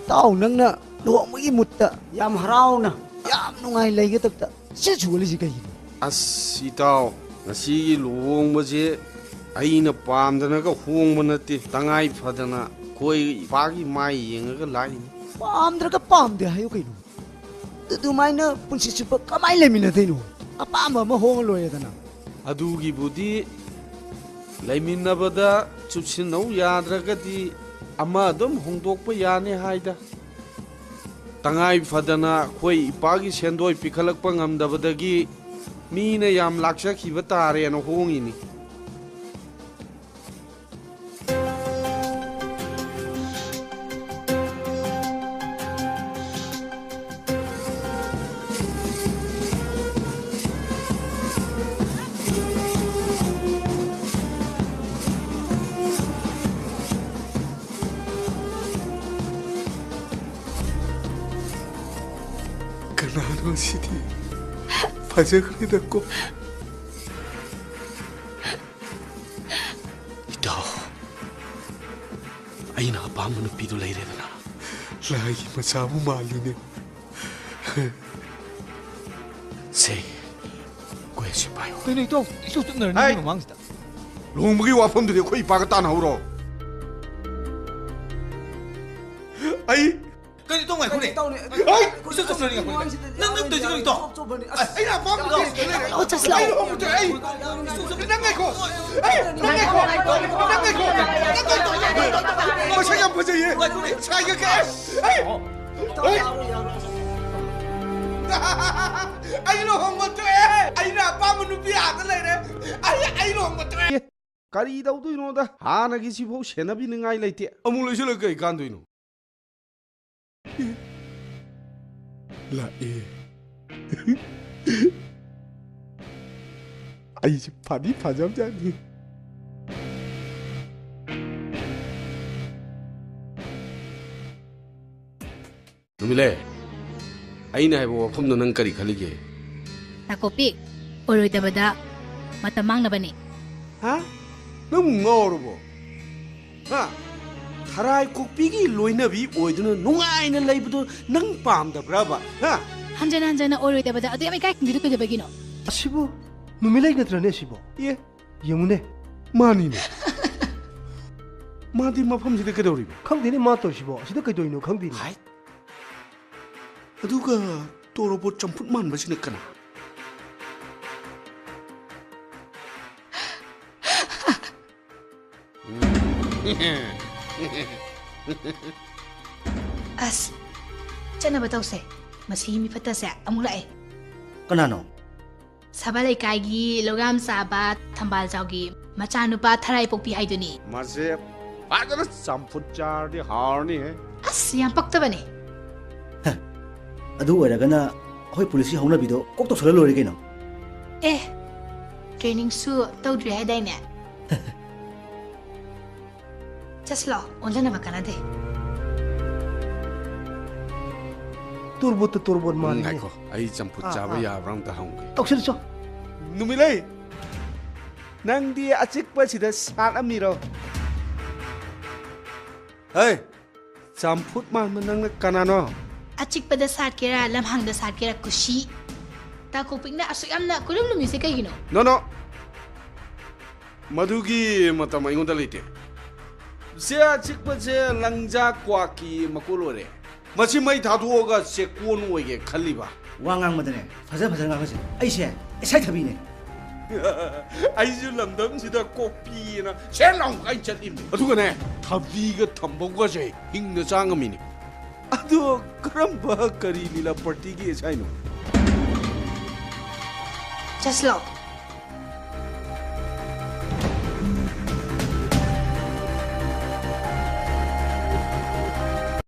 tao nang na luang mo imutta yam harau na yam nungai lagi tabta chuli si kai As itaw ngasi luong mo je aina pamdana ka huong mo nati tangay padana koi pagi mai yenga ka lai pamdra ka pamde hayo kai no dumai na punsi chupa kamai lemina deino apama ma hong loya dana adugi budi laiminabada chupsinau yadragadi ama dum hongdokpa yane haida tangay fadana koi ipagi sendoi pikhalakpa ngamdabadagi mina yam lakshakhiba tare na hongini Kanano sidi 파자그리다 고 itaw ay nakapamo na pido lay rin na lagi masamu malini say kuya si Payo Tino ito isusot na Ay! rin ng mangsta luong magi wapam dili ko ipagatan hauro ay ganito nga kuni ay isusot na rin ako nang to ganito ay na mom no oh just lang ay nangay ko ay nangay ko masaya pa siya saya ka ay ay lo hong mo to ay na pa mo nu biya ta lai re ay lo hong mo to kari daw do ino da hana gi si bo shena bi ngai lai te amul lai sila kai kan do ino 라 아이 집 밥이 파잡자니 numile aina hai bo phum no nang kari khalige Nakopik, oroy dabada, matamang na ba ni? ha nang ngoro bo ha Harai kokpigi loinabi oiduna nungaina laibdo nang pamdabra ba ha Hanjana oroy dabada, ado yamay kaya kung dito ka dabagino. Sibo numilay na trane sibo ye yamune mani ne madi mafam sida kadawri khangdini ma to sibo sida kai doino khangdini hai aduga torobo champut man basine kana As, tiyan na ba tawse? Masihimi pa ta sa amulay. kanano Sabalay kagi, logam sabat, tambal jawgi, machano pa taray pokpi hay duni. mase padana champut chardi harni he As, yang pakta ba ni? adu oiragana hoi police haunabido kok tawsala lori kaino Eh, training su tawdri hay day ne. Just lo, onla na makana de. turbot mani ngai ko ai champut chaba ya brang ta hong toksil cho numilai nang di achik pa sida sat amiro hey champut man nang kanano Achik pa da sat kira, lamhang da sat kira kushi. Takopik na aso yam na kulum lumi se kayo no. no madugi matam ingon dalite se achik pa se langja kwa ki makulore machi mai thaduoga se kon oige khaliba wangang madane faja ngangase aise isai thabine 아이즈 람담시다 꽃피나 셀랑 가이찰임 어두가네 타비가 탐보가제 힝나 장음이니 아도 그럼 바 거리 리라 파티기 차이노 Just lo,